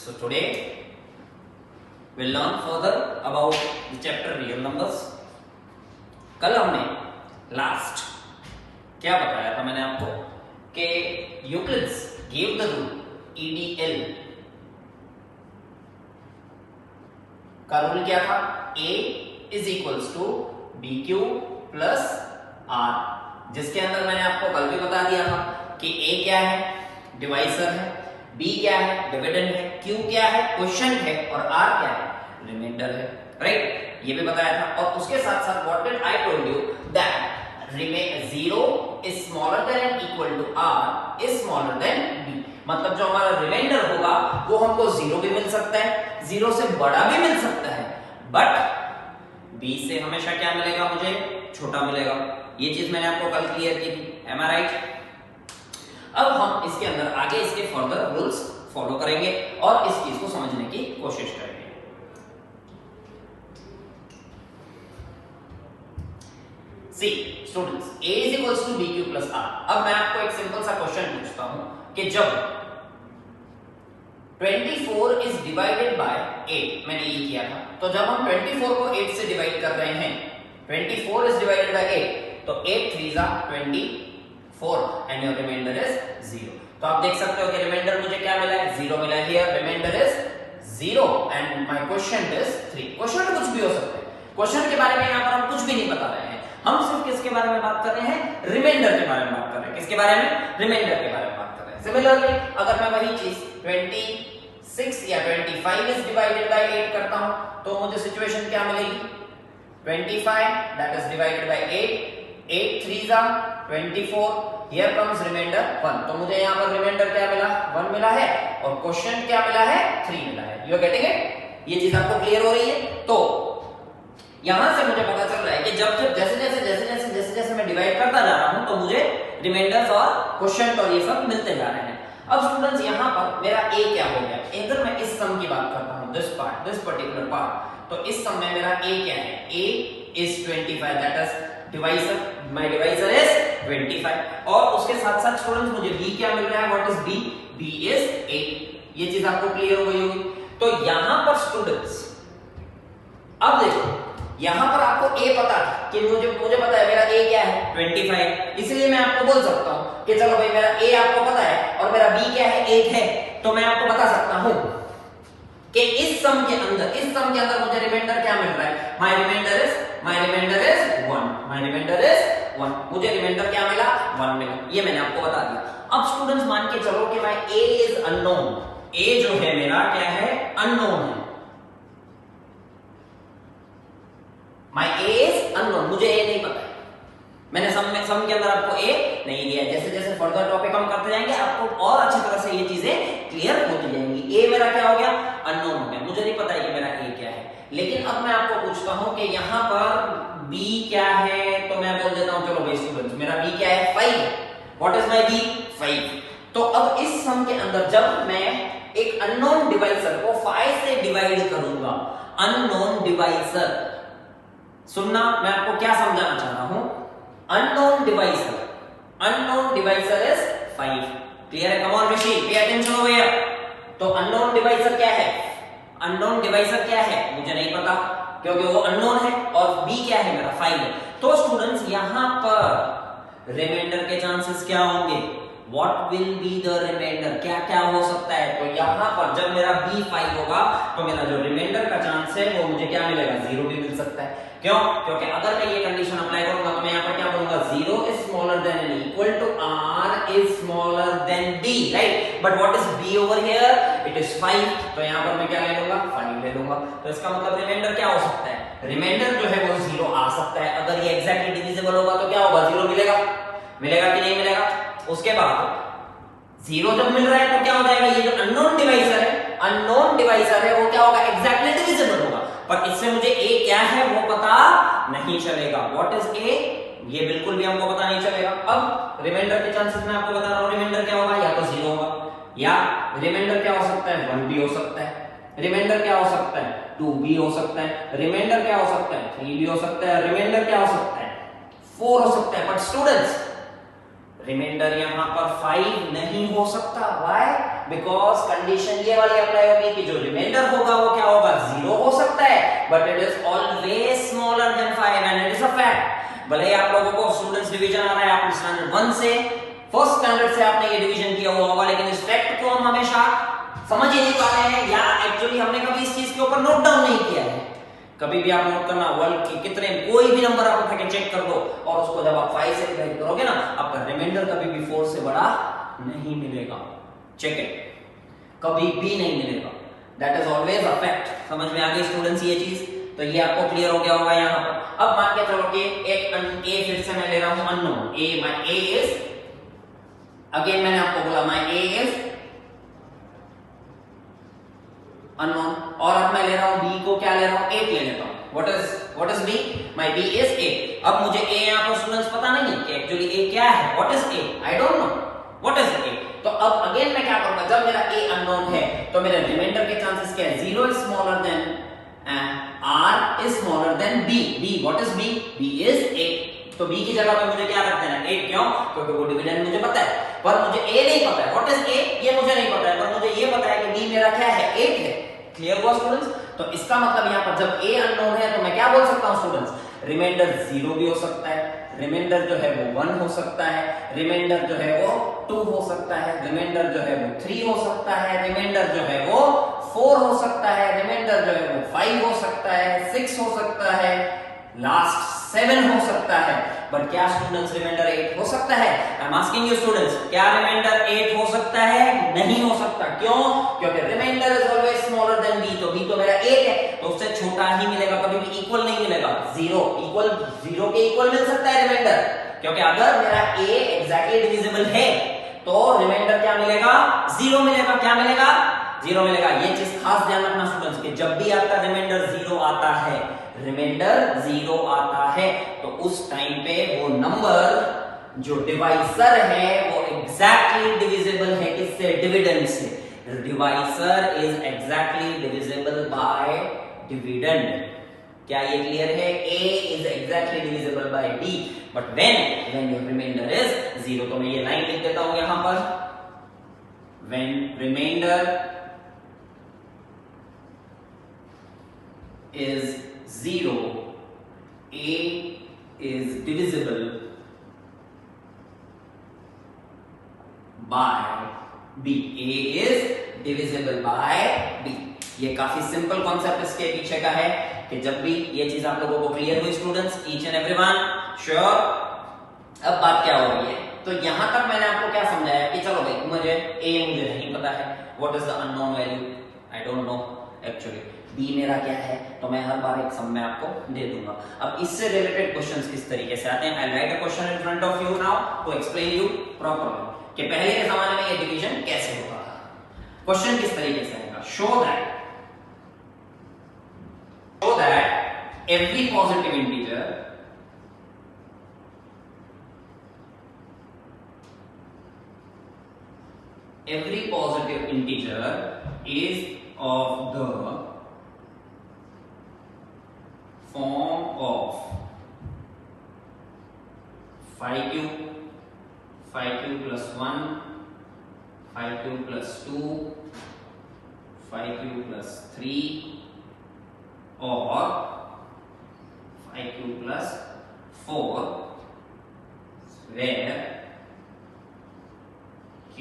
So today we'll learn further about the chapter real numbers. कल हमने last क्या बताया था मैंने आपको कि Euclid's gave the rule EDL का रूल क्या था? A is equals to BQ plus R, जिसके अंदर मैंने आपको कल भी बता दिया था कि A क्या है? डिवाइसर है, B क्या है? डिविडेंड है, Q क्या है? क्वोशिएंट है और R क्या है? रिमाइंडर है, राइट? ये भी बताया था। और उसके साथ साथ what did I told you that 0 is smaller than and equal to R is smaller than B, मतलब जो हमारा रिमाइंडर होगा वो हमको 0 भी मिल सकता है, 0 से बड़ा भी मिल सकता है, बट B से हमेशा क्या मिलेगा? मुझे छोटा मिलेगा। ये चीज मैंने आपको कल क्लियर की थी, एम आई राइट? अब हम इसके अंदर आगे इसके फर्दर रूल्स फॉलो करेंगे और इस चीज को समझने की कोशिश करेंगे। सी students, A is equals to BQ plus R। अब मैं आपको एक सिंपल सा क्वेश्चन पूछता हूं कि जब 24 is divided by 8, मैंने ये किया था, तो जब हम 24 को 8 से डिवाइड कर रहे हैं, 24 is divided by 8, तो 8 3s are 24 and your remainder is 0। तो आप देख सकते हो कि रिमाइंडर मुझे क्या मिला है? 0 मिला है। Here remainder is 0 and my quotient is 3। Quotient कुछ भी हो सकता है, क्वोशिएंट के बारे में यहां पर हम कुछ भी नहीं बता रहे हैं, हम सिर्फ किसके बारे में बात कर रहे हैं? रिमाइंडर के बारे में बात कर रहे हैं। किसके बारे में? रिमाइंडर के बारे में बात कर रहे हैं। सिमिलरली अगर मैं वही चीज 26 या 25 इज डिवाइडेड बाय 8 करता हूं तो मुझे सिचुएशन क्या मिलेगी? 25 that is divided by 8 3s are 24, here comes remainder 1। तो मुझे यहां पर रिमाइंडर क्या मिला? 1 मिला है और क्वोशिएंट क्या मिला है? 3 मिला है। You are getting it? ये चीज आपको क्लियर हो रही है? तो यहां से मुझे पता चल रहा है कि जब जैसे मैं डिवाइड करता जा रहा हूं तो मुझे रिमाइंडर्स और क्वोशिएंट और ये सब मिलते जा रहे हैं। अब स्टूडेंट्स यहां पर मेरा A क्या हो गया? अगर मैं इस सम की बात करता हूं, दिस पर्टिकुलर पार्ट, तो इस सम में मेरा A क्या है? A is 25, that is divisor, my divisor is 25। और उसके साथ साथ स्टूडेंट्स मुझे B क्या मिल रहा है? What is B? B is 8। ये चीज आपको क्लियर हो गई होगी। तो यहां पर स्टूडेंट्स अब देखो, यहां पर आपको A पता है कि मुझे पता है मेरा A क्या है? 25। इसलिए मैं आपको बोल सकता हूं कि चलो भाई मेरा A आपको पता है और मेरा B क्या है? 8 है। तो मैं आपको बता सकता हूं कि इस सम के अंदर मुझे रिमाइंडर क्या मिल रहा है? My remainder is 1। My remainder is 1। मुझे रिमाइंडर क्या मिला? 1 मिला। ये मैंने आपको बता दिया। अब स्टूडेंट्स मान के चलो कि my A is unknown. A जो है मेरा क्या है? अननोन है। माय A इज अननोन, मुझे A नहीं पता है। मैंने सम के अंदर आपको A नहीं दिया। जैसे जैसे फर्दर टॉपिक हम करते जाएंगे आपको और अच्छी तरह से ये चीजें क्लियर होती जाएंगी। A मेरा क्या हो गया? अननोन हो गया। मुझे नहीं पता है कि मेरा A क्या है। लेकिन अब मैं आपको पूछता हूं कि यहां पर B क्या है? तो मैं बोल देता हूं, चलो भाई स्टूडेंट्स, मेरा B क्या है? 5। What is my B? 5। तो अब इस सम के अंदर जब मैं एक अननोन डिवाइसर को 5 से डिवाइड करूंगा, अननोन डिवाइसर, सुनना, मैं आपको क्या समझाना चाह रहा हूं? Unknown divisor is 5। क्लियर है? Come on Rishi, pay attention over here. तो अननोन डिवाइसर क्या है? अननोन डिवाइसर क्या है? मुझे नहीं पता क्योंकि वो अननोन है और B क्या है? मेरा 5 है। तो स्टूडेंट्स यहां पर रिमाइंडर के चांसेस क्या होंगे? What will be the remainder? क्या क्या हो सकता है? तो यहां पर जब मेरा B 5 होगा तो मेरा जो रिमाइंडर का चांस है वो मुझे क्या मिलेगा? 0 भी मिल सकता है। क्यों? क्योंकि अगर मैं ये कंडीशन अप्लाई करूंगा तो मैं यहां पर क्या बोलूंगा? 0 is smaller than and equal to R is smaller than B, right? But what is B over here? It is 5। तो यहां पर मैं क्या ले लूंगा? 5 ले लूंगा। तो इसका मतलब रिमाइंडर क्या हो सकता है? रिमाइंडर जो है वो 0 आ सकता है। अगर ये एग्जैक्टली डिविजिबल होगा तो क्या होगा? 0 मिलेगा कि नहीं मिलेगा? उसके बाद 0 जब मिल रहा है तो क्या हो जाएगा? ये जो अननोन डिवाइसर है वो क्या होगा? एग्जैक्टली डिविजिबल होगा। पर इससे मुझे A क्या है वो पता नहीं चलेगा। What is A? ये बिल्कुल भी हमको पता नहीं चलेगा। अब रिमाइंडर के चांसेस मैं आपको बता रहा हूं, रिमाइंडर क्या होगा? या तो 0 होगा, या रिमाइंडर क्या हो सकता है? 1 भी हो सकता है। रिमाइंडर क्या हो सकता है? 2 भी हो सकता है। रिमाइंडर क्या हो सकता है? 3 भी हो सकता है। रिमाइंडर क्या हो सकता है? 4 हो सकता है। बट स्टूडेंट्स रिमाइंडर यहां पर 5 नहीं हो सकता। व्हाई? बिकॉज कंडीशन ये वाली अप्लाई होगी कि जो रिमाइंडर होगा वो क्या होगा, 0 हो सकता है, but it is always smaller than 5 and it is a fact. भले ही आप लोगों को स्टूडेंट्स डिवीजन आ रहा है, आपने स्टैंडर्ड 1 से फर्स्ट स्टैंडर्ड से आपने ये डिवीजन किया हुआ होगा, लेकिन इस फैक्ट को हम हमेशा समझ ही नहीं पा रहे हैं, या एक्चुअली हमने कभी इस चीज के ऊपर नोट डाउन नहीं किया है। कभी भी आप नोट करना, वर्ल्ड के कितने कोई भी नंबर आप उठा के चेक कर लो, और उसको जब आप 5 से डिवाइड करोगे ना, आपका रिमाइंडर कभी भी 4 से बड़ा नहीं मिलेगा। चेक इट, कभी भी नहीं मिलेगा। That is always a fact. समझ में आ गई स्टूडेंट्स ये चीज? तो ये आपको क्लियर हो गया होगा यहाँ पर। अब मान के चलो कि एक ए फिर से मैं ले रहा हूं unknown A, my A is, again मैंने आपको बोला माय ए इज अननोन, और अब मैं ले रहा हूं बी को, क्या ले रहा हूं, 8 ले लेता हूं। What is B? My B is 8। अब मुझे ए यहां पर स्टूडेंट्स पता नहीं है कि एक्चुअली ए क्या है। What is a? I don't know what is a. तो अब अगेन मैं क्या करूंगा, जब मेरा ए अननोन है तो मेरे रिमाइंडर के चांसेस क्या है, 0 is smaller then r is smaller than b। b what is b? b is 8। तो b की जगह पे मुझे क्या रख देना, 8। क्यों? क्योंकि वो डिविडेंड मुझे पता है, पर मुझे a नहीं पता है। What is a? ये मुझे नहीं पता है, पर मुझे ये पता है कि b मेरा क्या है, 8 है। क्लियर हुआ स्टूडेंट्स? तो इसका मतलब यहाँ पर जब a अननोन है तो मैं क्या बोल सकता हूँ स्टूडेंट्स, रिमाइंडर 0 भी हो सकता है, रिमाइंडर जो है वो 1 हो सकता है, रिमाइंडर जो है वो 2 हो सकता है, रिमाइंडर जो है वो 3 हो सकता है, रिमाइंडर जो है वो 4 हो सकता है, रिमाइंडर जो है वो 5 हो सकता है, 6 हो सकता है, लास्ट 7 हो सकता है। बट क्या स्टूडेंट्स रिमाइंडर 8 हो सकता है? I am asking you students, क्या रिमाइंडर 8 हो सकता है? नहीं हो सकता। क्यों? क्योंकि remainder is always smaller than b। तो b तो मेरा 8 है, तो उससे छोटा ही मिलेगा, कभी भी इक्वल नहीं मिलेगा। 0 के इक्वल मिल सकता है रिमाइंडर, क्योंकि अगर मेरा a एग्जैक्टली डिविजिबल है तो रिमाइंडर क्या मिलेगा, 0 मिलेगा। क्या मिलेगा? 0 मिलेगा। ये चीज खास ध्यान रखना स्टूडेंट्स कि जब भी आपका रिमाइंडर 0 आता है, रिमाइंडर 0 आता है, तो उस टाइम पे वो नंबर जो डिवाइसर है वो एग्जैक्टली डिविजिबल है किससे, डिविडेंड से। Divisor is exactly divisible by dividend. क्या ये क्लियर है? a is exactly divisible by b, but when your remainder is 0, तो मैं ये लाइन लिख देता हूं यहां पर, when remainder is 0, a is divisible by b। a is divisible by b। ये काफी सिंपल कॉन्सेप्ट इसके पीछे का है कि जब भी ये चीज आप लोगों को क्लियर हुई students, each and everyone sure? अब बात क्या हो रही है, तो यहां तक मैंने आपको क्या समझाया कि चलो भाई मुझे मुझे नहीं पता है, what is the unknown value, I don't know actually. b मेरा क्या है, तो मैं हर बार एक सम में आपको दे दूंगा। अब इससे रिलेटेड क्वेश्चंस किस तरीके से आते हैं, I write a question in front of you now to explain you properly कि पहले के जमाने में ये डिवीजन कैसे होता था। क्वेश्चन किस तरीके से आएगा, show that every positive integer is of the form of 5q plus 1, 5q plus 2, 5q plus 3 और 5q plus 4, where q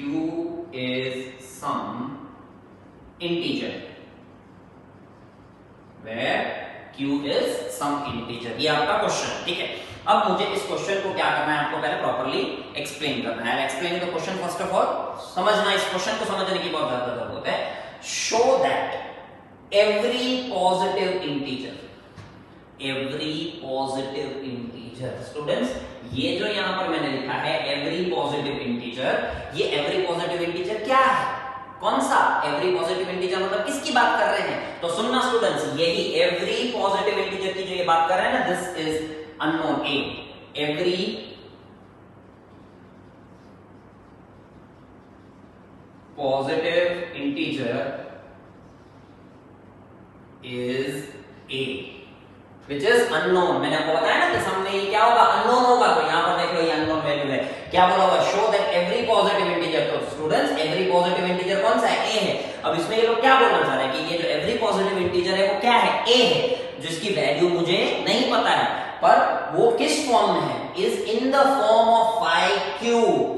is some integer, where q is some integer। ये आपका क्वेश्चन है, ठीक है। अब मुझे इस क्वेश्चन को क्या करना है, आपको पहले प्रॉपर्ली एक्सप्लेन करना है। Explain the question first of all, समझना, इस क्वेश्चन को समझने की बहुत ज्यादा जरूरत है। Show that every positive integer students, ये जो यहां पर मैंने लिखा है every positive integer, ये every positive integer क्या है, कौन सा every positive integer, मतलब किसकी बात कर रहे हैं? तो सुनना स्टूडेंट्स, यही every positive integer की जो ये बात कर रहे हैं ना, this is unknown a। every positive integer is a which is unknown। मैंने आपको बताया ना कि सामने ये क्या होगा, अननोन होगा, तो यहां पर देख लो ये अननोन वैल्यू है। क्या बोला हुआ, show that every positive integer integer, तो स्टूडेंट्स एवरी पॉजिटिव इंटीजर कौन सा है? ए है। अब इसमें ये लोग क्या बोलना चाह रहे हैं कि ये जो एवरी पॉजिटिव इंटीजर है वो क्या है? ए है, जिसकी वैल्यू मुझे नहीं पता है, पर वो किस फॉर्म में है? Is in the form of 5q,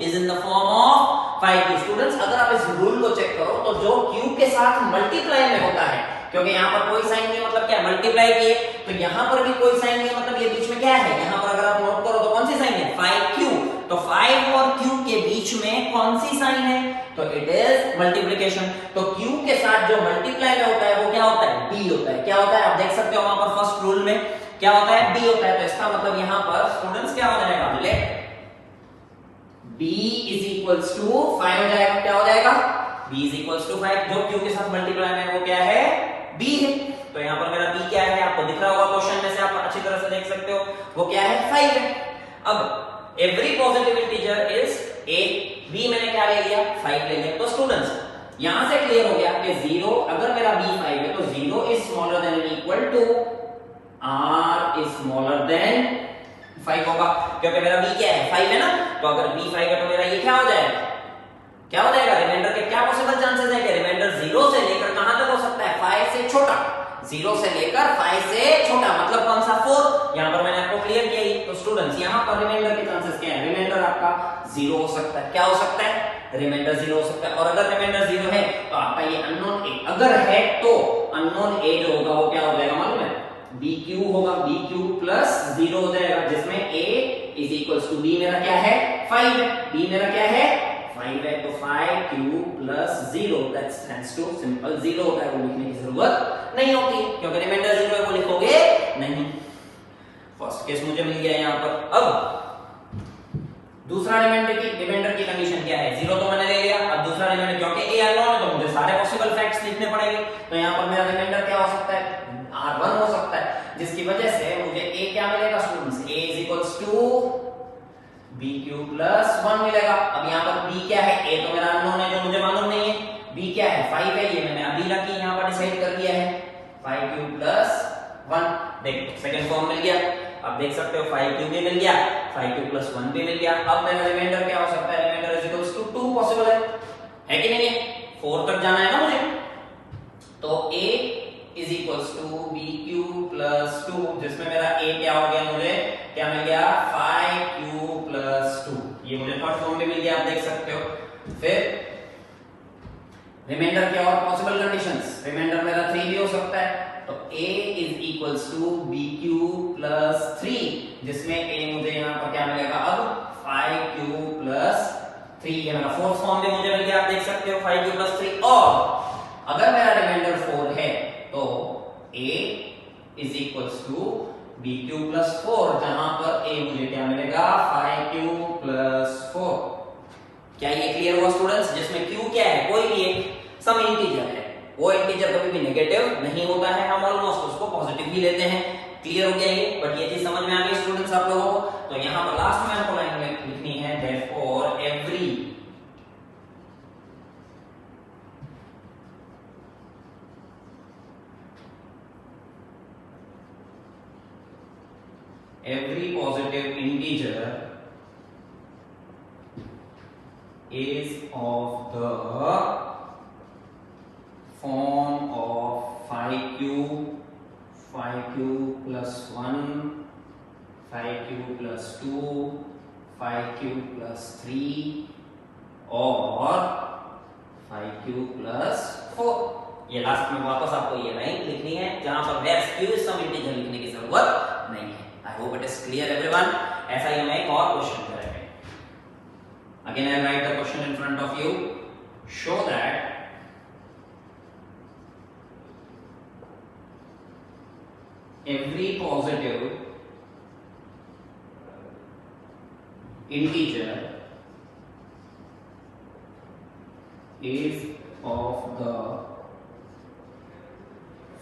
is in the form of 5q। Students अगर आप इस रूल को चेक करो तो जो q के साथ मल्टीप्लाई में होता है, क्योंकि यहाँ पर कोई साइन नहीं, मतलब क्या मल्टीप्लाई किए, तो यहाँ पर भी कोई साइन नहीं, मतलब ये बीच में क्या है? यहाँ पर अगर आप नोट करो तो कौन सी साइन है? 5q। तो 5 और q के बीच में कौन सी साइन है? तो इट इज मल्टीप्लिकेशन। तो q के साथ जो मल्टीप्लाई में होता है वो क्या होता है? b होता है। क्या होता है? आप देख सकते हो वहां पर फर्स्ट रूल में क्या होता है? b होता है। तो इसका मतलब यहाँ पर स्टूडेंट्स क्या हो जाएगा? Let b is equals to 5 हो जाएगा। क्या हो जाएगा? b is equals to 5। जो q के साथ मल्टीप्लाई में है वो क्या है? b है। तो यहाँ पर मेरा b क्या है? आपको दिख रहा होगा क्वेश्चन में से, आप अच्छी तरह से देख सकते हो, वो क्या है? 5 है। अब every positive integer is a, b मैंने क्या ले लिया? 5 ले लिया। तो स्टूडेंट्स यहां से क्लियर हो गया कि 0, अगर मेरा b 5 है तो 0 इज स्मॉलर देन और equal to r is smaller than 5 होगा, क्योंकि मेरा b क्या है? 5 है ना। तो अगर b 5 है तो मेरा ये क्या हो जाएगा? क्या हो जाएगा? रिमाइंडर के क्या पॉसिबल चांसेस है कि रिमाइंडर 0 से लेकर कहां तक हो सकता है? 5 से छोटा। 0 से लेकर 5 से छोटा, मतलब कौन सा? 4। यहां पर मैंने आपको क्लियर किया ही। तो स्टूडेंट्स यहां पर रिमाइंडर के चांसेस क्या है? रिमाइंडर आपका 0 हो सकता है। क्या हो सकता है? रिमाइंडर 0 हो सकता है। और अगर रिमाइंडर 0 है तो आपका ये अननोन a, अगर है तो अननोन a जो होगा वो क्या हो जाएगा मालूम है? bq होगा। bq प्लस 0 हो जाएगा, जिसमें a is equals to b मेरा क्या है? 5 है। b मेरा क्या है? 5 है। तो 5q plus 0 that stands to simple 0 होता है, वो लिखने की जरूरत नहीं होती क्योंकि रिमाइंडर 0 है, वो लिखोगे नहीं। फर्स्ट केस मुझे मिल गया यहाँ पर। अब दूसरा रिमाइंडर की कंडीशन क्या है? 0 तो मैंने ले लिया। अब दूसरा रिमाइंडर, क्योंकि a अननोन है तो मुझे सारे पॉसिबल फैक्ट्स लिखने पड़ेंगे। तो यहाँ पर मेरा रिमाइंडर क्या हो सकता है? r1 हो सकता है, जिसकी वजह से मुझे a क्या मिलेगा students? a is equals to bq plus 1 मिलेगा। अब यहाँ पर b क्या है? a तो मेरा अननोन है जो मुझे मालूम नहीं है। b क्या है? 5 है, ये मैंने अभी रखी यहाँ पर डिसाइड कर दिया है। 5q प्लस 1, देखो सेकंड फॉर्म मिल गया। अब देख सकते हो 5q भी मिल गया, 5q प्लस 1 भी मिल गया। अब मेरा रिमाइंडर क्या हो सकता है? Remainder is equals to 2 possible है कि नहीं है? 4 तक जाना है ना मुझे। तो a is equals to bq plus 2, जिसमें मेरा a क्या हो गया? मुझे क्या मिल गया? 5q plus 2। ये मुझे थर्ड फॉर्म में मिल गया, आप देख सकते हो। फिर रिमाइंडर के और पॉसिबल कंडीशंस, रिमाइंडर मेरा 3 भी हो सकता है। तो a is equals to bq plus 3, जिसमें a मुझे यहाँ पर क्या मिलेगा? अब 5q प्लस 3, ये मेरा फोर्थ फॉर्म में मुझे मिल गया, आप देख सकते हो 5q प्लस 3। और अगर मेरा रिमाइंडर 4 है तो a is equals to bq plus 4, जहां पर a मुझे क्या मिलेगा? 5q plus 4। क्या ये क्लियर हुआ स्टूडेंट्स? जिसमें q क्या है? कोई भी एक सम इंटीजर है, वो इंटीजर कभी भी नेगेटिव नहीं होता है, हम ऑलमोस्ट उसको पॉजिटिव ही लेते हैं। क्लियर हो गया ये? बट ये चीज समझ में आ गई स्टूडेंट्स आप लोगों को? तो यहाँ पर लास्ट में हमको लाइन में लिखनी है therefore every positive integer is of the form of 5q plus 1, 5q plus 2, 5q plus 3 और 5q plus 4। ये लास्ट में वापस आपको ये लाइन लिखनी है जहां पर where q is some integer लिखने की जरूरत नहीं है। I hope it is clear everyone. ऐसा ही हम एक और क्वेश्चन करेंगे। Again I write the question in front of you. Show that every positive integer is of the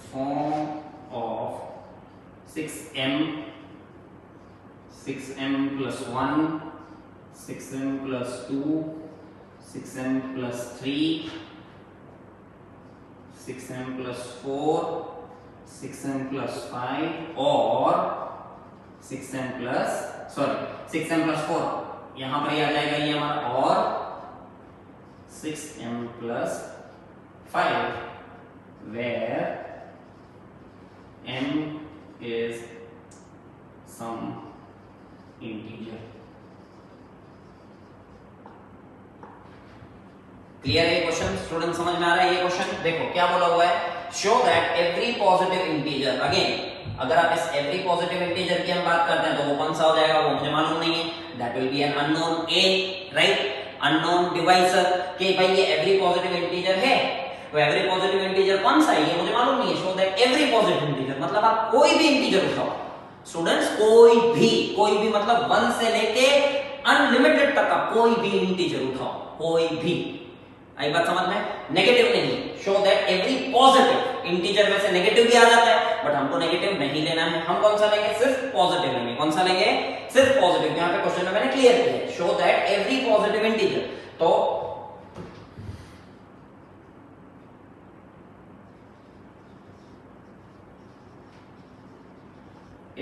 form of 6m plus 1, 6m plus 2, 6m plus 3, 6m plus 4, 6m plus 5 और 6m plus 4। यहां पर ये आ जाएगा ये हमारा और 6m plus 5 where m is some integer. Clear है ये क्वेश्चन? स्टूडेंट समझ में आ रहा है ये क्वेश्चन? देखो क्या बोला हुआ है, show that every positive integer, again अगर आप इस एवरी पॉजिटिव इंटीजर की हम बात करते हैं तो वो कौन सा हो जाएगा वो मुझे मालूम नहीं है, that will be an unknown a, right, unknown divisor, कि भाई ये एवरी पॉजिटिव इंटीजर है, तो एवरी पॉजिटिव इंटीजर कौन सा है ये मुझे मालूम नहीं है। Show that every positive integer मतलब आप कोई भी इंटीजर उठाओ स्टूडेंट्स, कोई भी मतलब 1 से लेके अनलिमिटेड तक का कोई भी इंटीजर उठाओ, कोई भी, आई बात समझ में? नेगेटिव नहीं, show that every positive integer में से नेगेटिव भी आ जाता है, बट हमको नेगेटिव नहीं लेना है, हम कौन सा लेंगे, सिर्फ पॉजिटिव लेंगे। कौन सा लेंगे? सिर्फ पॉजिटिव। यहाँ पे क्वेश्चन में मैंने क्लियर किया है, show that every positive integer, तो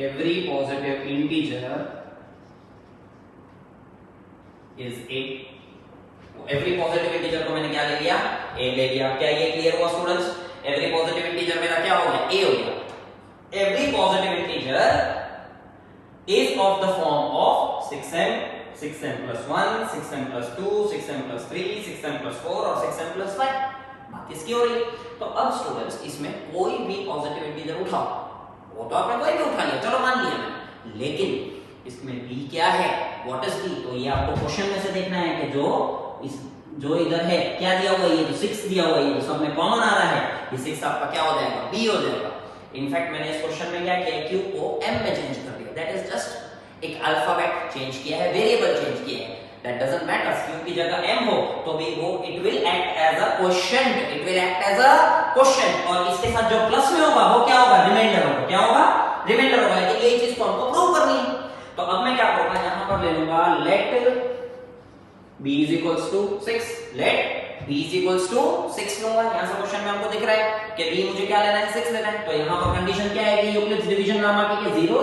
every positive integer is a, every positive integer को मैंने क्या ले लिया, a ले लिया। क्या ये क्लियर हुआ स्टूडेंट्स? every positive integer मेरा क्या हो गया, a हो गया। every positive integer is of the form of 6m plus 1, 6m plus 2, 6m plus 3, 6m plus 4 और 6m plus 5। बात किसकी हो रही है? तो अब स्टूडेंट्स इसमें कोई भी पॉजिटिव इंटीजर उठाओ, वो तो आपने कोई भी उठा लिया, चलो मान लिया मैंने, लेकिन इसमें b क्या है, व्हाट इज b, तो ये आपको क्वेश्चन में से देखना है कि जो इधर है क्या दिया हुआ है, ये जो 6 दिया हुआ है, ये सब में कॉमन आ रहा है, ये 6 आपका क्या हो जाएगा, b हो जाएगा। इनफैक्ट मैंने इस क्वेश्चन में क्या किया, q को m में चेंज कर दिया, दैट इज जस्ट एक अल्फाबेट चेंज किया है, वेरिएबल चेंज किया है, दैट डजंट मैटर, q की जगह m हो तो भी वो it will act as a quotient, it will act as a quotient, और इसके साथ जो प्लस में होगा वो क्या होगा, रिमाइंडर होगा, क्या होगा, रिमाइंडर होगा। लेकिन ये चीज को हमको प्रूव करनी है, तो अब मैं क्या करूंगा, यहां पर ले लूंगा late b is equals to 6, let b is equals to 6 लूंगा। यहां से क्वेश्चन में हमको दिख रहा है कि b मुझे क्या लेना है, 6 लेना है, तो यहां पर कंडीशन क्या है कि यूक्लिड्स डिवीजन नामा की 0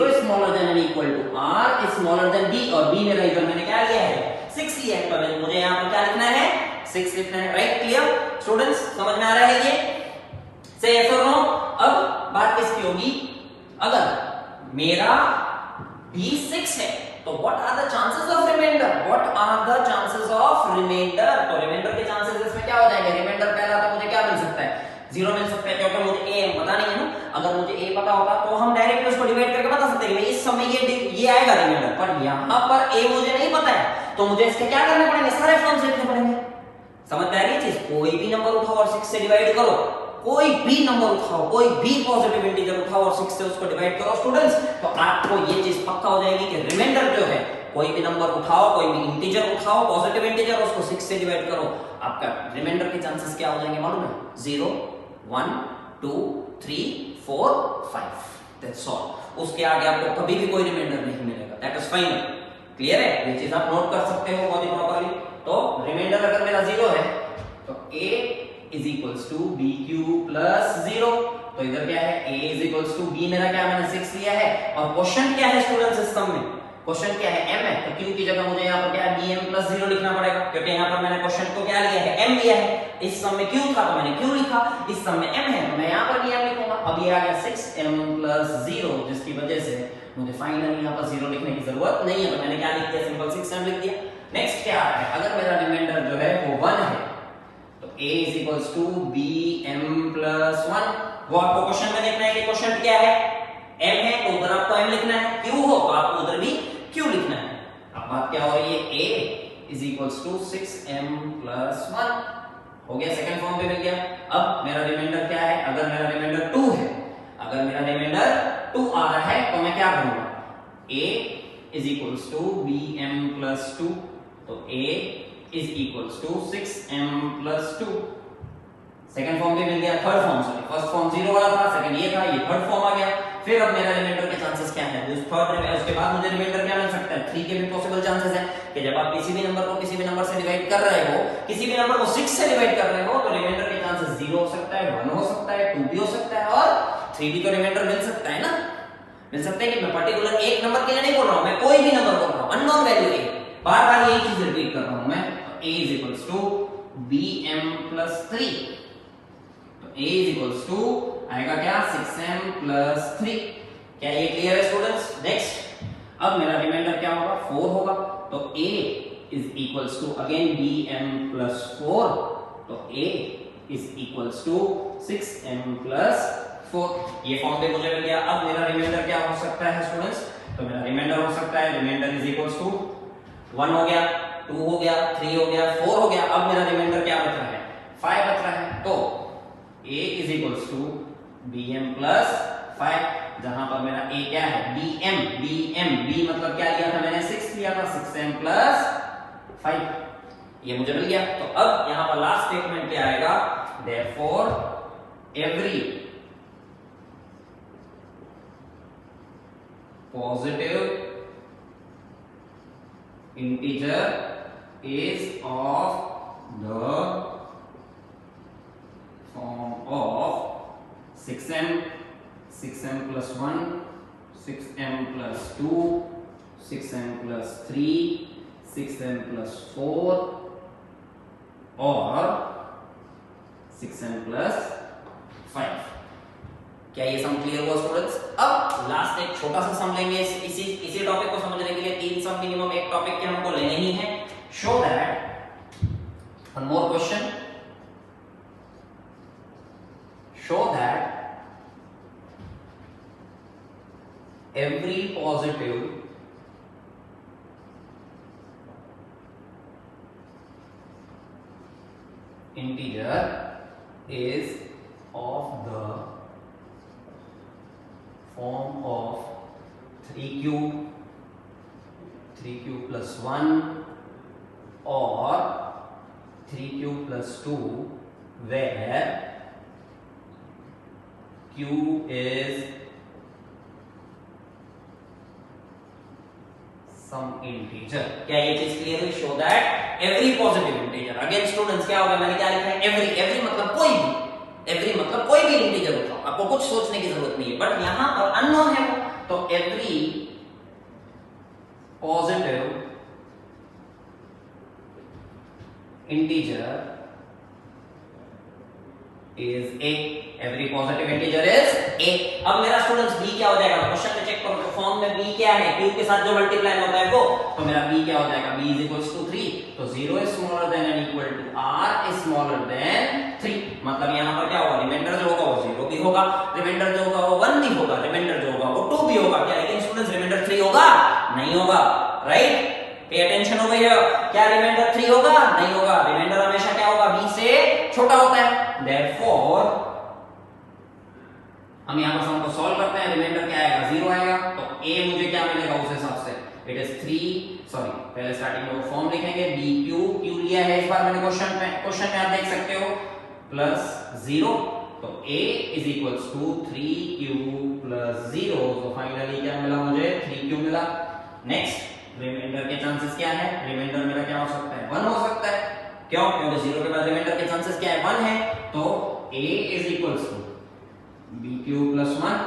is smaller than and equal to r is smaller than b, और b मेरा इधर मैंने क्या लिया है, 6 लिया है, तो मुझे यहां पर क्या लिखना है, 6 लिखना है, राइट? क्लियर स्टूडेंट्स, समझ में आ रहा है ये? से यस और नो? अब बात किसकी होगी, अगर मेरा b 6 है तो what are the chances of remainder, what are the chances of remainder, तो रिमाइंडर के चांसेस इसमें क्या हो जाएंगे, रिमाइंडर पहला तो मुझे क्या मिल सकता है, 0 मिल सकता है, क्योंकि मुझे a पता नहीं है ना, अगर मुझे a पता होता तो हम डायरेक्टली उसको डिवाइड करके बता सकते हैं कि इस समय ये आएगा रिमाइंडर, पर यहां पर a मुझे नहीं पता है, तो मुझे इसके क्या करने पड़ेंगे, सारे फॉर्म्स लिखने पड़ेंगे। समझ में आ रही है चीज? कोई भी नंबर उठाओ और 6 से डिवाइड करो, कोई भी नंबर उठाओ, कोई भी पॉजिटिव इंटीजर उठाओ और 6 से उसको डिवाइड करो स्टूडेंट्स, तो आपको ये चीज पक्का हो जाएगी कि रिमाइंडर जो है, कोई भी नंबर उठाओ, कोई भी इंटीजर उठाओ, पॉजिटिव इंटीजर, उसको 6 से डिवाइड करो, आपका रिमाइंडर के चांसेस क्या हो जाएंगे मालूम है, 0 1 2 3 4 5, दैट्स ऑल। उसके आगे आपको कभी भी कोई रिमाइंडर नहीं मिलेगा, दैट इज फाइनल। क्लियर है? ये चीज आप नोट कर सकते हो बहुत ही प्रॉपर्ली। तो रिमाइंडर अगर मेरा 0 है तो a is equals to bq plus 0, तो इधर क्या है, a is equals to b, मेरा क्या, मैंने 6 लिया है, और क्वेश्चन क्या है स्टूडेंट सिस्टम में, क्वेश्चन क्या है, m है, तो q की जगह मुझे यहाँ पर क्या है, bm plus 0 लिखना पड़ेगा, क्योंकि यहाँ पर मैंने क्वेश्चन को क्या लिया है, m लिया है, इस सम में q था तो मैंने q लिखा, इस सम में m है तो मैं यहाँ पर भी m लिखूंगा। अब ये आ गया 6m plus 0, जिसकी वजह से मुझे फाइनली यहाँ पर 0 लिखने की जरूरत नहीं है, तो मैंने क्या लिख दिया, सिंपल 6m लिख दिया। नेक्स्ट क्या है, अगर मेरा रिमाइंडर जो है वो 1 है तो a is equals to bm plus 1, वो आपको क्वेश्चन में देखना है कि क्वेश्चन क्या है, m है तो उधर आपको m लिखना है, q हो तो आपको उधर भी q लिखना है। अब बात क्या हो रही है, a is equals to 6m plus 1 हो गया, सेकंड फॉर्म पे मिल गया। अब मेरा रिमाइंडर क्या है, अगर मेरा रिमाइंडर 2 है, अगर मेरा रिमाइंडर 2 आ रहा है तो मैं क्या करूंगा, a is equals to bm plus 2, तो a is equals to 6m plus 2, second form भी मिल गया, third form, sorry first form 0 वाला था, सेकंड ये था, ये थर्ड फॉर्म आ गया। फिर अब मेरा रिमाइंडर के चांसेस क्या है, उस थर्ड उसके बाद मुझे रिमाइंडर क्या मिल सकता है, 3 के भी पॉसिबल चांसेस है कि जब आप किसी भी नंबर को किसी भी नंबर से डिवाइड कर रहे हो, किसी भी नंबर को 6 से डिवाइड कर रहे हो, तो रिमाइंडर के चांसेस 0 हो सकता है, 1 हो सकता है, 2 भी हो सकता है, और 3 भी तो रिमाइंडर मिल सकता है ना, मिल सकता है कि मैं पर्टिकुलर एक नंबर के लिए नहीं बोल रहा हूं, मैं कोई भी नंबर बोल रहा हूं, अननोन वैल्यू है, बार-बार यही चीज रिपीट कर रहा हूं मैं, a is equals to bm plus 3, तो a इज इक्वल्स टू आएगा क्या 6m प्लस 3। क्या ये क्लियर है स्टूडेंट्स? नेक्स्ट अब मेरा रिमाइंडर क्या होगा 4 होगा, तो a is equals to again bm plus 4, तो a is equals to 6m plus 4। ये फॉर्म पे मुझे मिल गया। अब मेरा रिमाइंडर क्या हो सकता है स्टूडेंट्स? तो मेरा रिमाइंडर हो सकता है रिमाइंडर इज इक्वल्स टू 1 हो गया, 2 हो गया, 3 हो गया, 4 हो गया। अब मेरा रिमाइंडर क्या बच रहा है 5 बच रहा है, तो a is equals to bm plus 5, जहां पर मेरा a क्या है b मतलब क्या लिया था मैंने 6 लिया था, 6m प्लस 5, ये मुझे मिल गया। तो अब यहां पर लास्ट स्टेटमेंट क्या आएगा, therefore every positive integer is of the form of 6m plus 1, 6m plus 2, 6m plus 3, 6m plus 4 और 6m plus 5। क्या ये सम क्लियर हुआ स्टूडेंट्स? अब लास्ट एक छोटा सा सम लेंगे इसी टॉपिक को समझने के लिए। 3 सम मिनिमम एक टॉपिक के हमको लेने ही है। Show that one more question, show that every positive integer is of the form of 3q plus 1 or 3q plus 2 where q is some integer। क्या ये चीज क्लियर हुई? Show that every positive integer, again students क्या होगा, मैंने क्या लिखा है एवरी मतलब कोई भी, एवरी मतलब कोई भी इंटीजर उठाओ, आपको कुछ सोचने की जरूरत नहीं है, बट यहां पर अननोन है वो, तो every positive integer is a, every positive integer is a। अब मेरा स्टूडेंट्स b क्या हो जाएगा, क्वेश्चन में चेक करो फॉर्म में b क्या है, q के साथ जो मल्टीप्लाई होता है वो, तो मेरा b क्या हो जाएगा, b इज इक्वल्स टू 3, तो 0 is smaller than and equal to r is smaller than 3, मतलब यहां पर क्या होगा, रिमाइंडर जो होगा वो 0 भी होगा, रिमाइंडर जो होगा वो 1 भी होगा, रिमाइंडर जो होगा वो 2 भी होगा। क्या लेकिन स्टूडेंट्स रिमाइंडर 3 होगा? नहीं होगा, right? Pay attention over here. क्या रिमाइंडर 3 होगा? नहीं होगा, रिमाइंडर हमेशा क्या होगा, b से छोटा होता है। देयरफॉर हम यहां पर सम को सॉल्व करते हैं, रिमाइंडर क्या आएगा 0 आएगा, तो a मुझे क्या मिलेगा उस हिसाब से, इट इज 3, सॉरी पहले स्टार्टिंग में वो फॉर्म लिखेंगे, q लिया है इस बार मैंने क्वेश्चन में आप देख सकते हो, प्लस 0, तो a is equals to 3q plus 0, तो फाइनली क्या मिला मुझे 3q मिला। नेक्स्ट रिमाइंडर के चांसेस क्या है, रिमाइंडर मेरा क्या हो सकता है 1 हो सकता है, क्यों? क्योंकि 0 के बाद रिमाइंडर के चांसेस क्या है 1 है, तो a is equals to bq plus 1,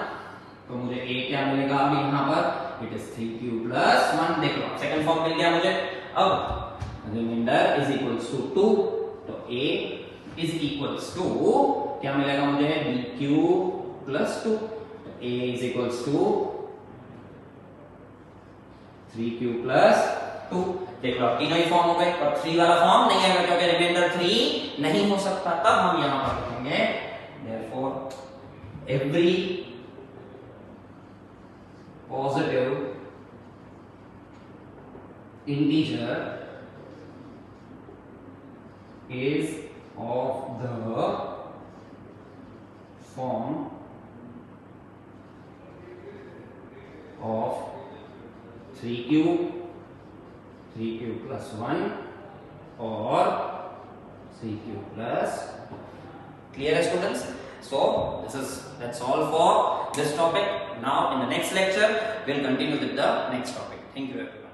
तो मुझे a क्या मिलेगा अब यहां पर, इट इज 3q प्लस 1। देख लो सेकंड फॉर्म मिल गया मुझे। अब रिमाइंडर इज इक्वल्स टू 2, तो a इज इक्वल्स टू क्या मिलेगा मुझे, bq प्लस 2, तो a is equals to 3q plus 2। देख लो तीनों ही फॉर्म हो गए, पर 3 वाला फॉर्म नहीं आएगा क्योंकि रिमाइंडर 3 नहीं हो सकता। तब हम यहां पर लिखेंगे therefore every positive integer is of the form of 3q plus 1 or 3q plus 2। Clear students? So that's all for this topic. Now in the next lecture we'll continue with the next topic. Thank you everyone.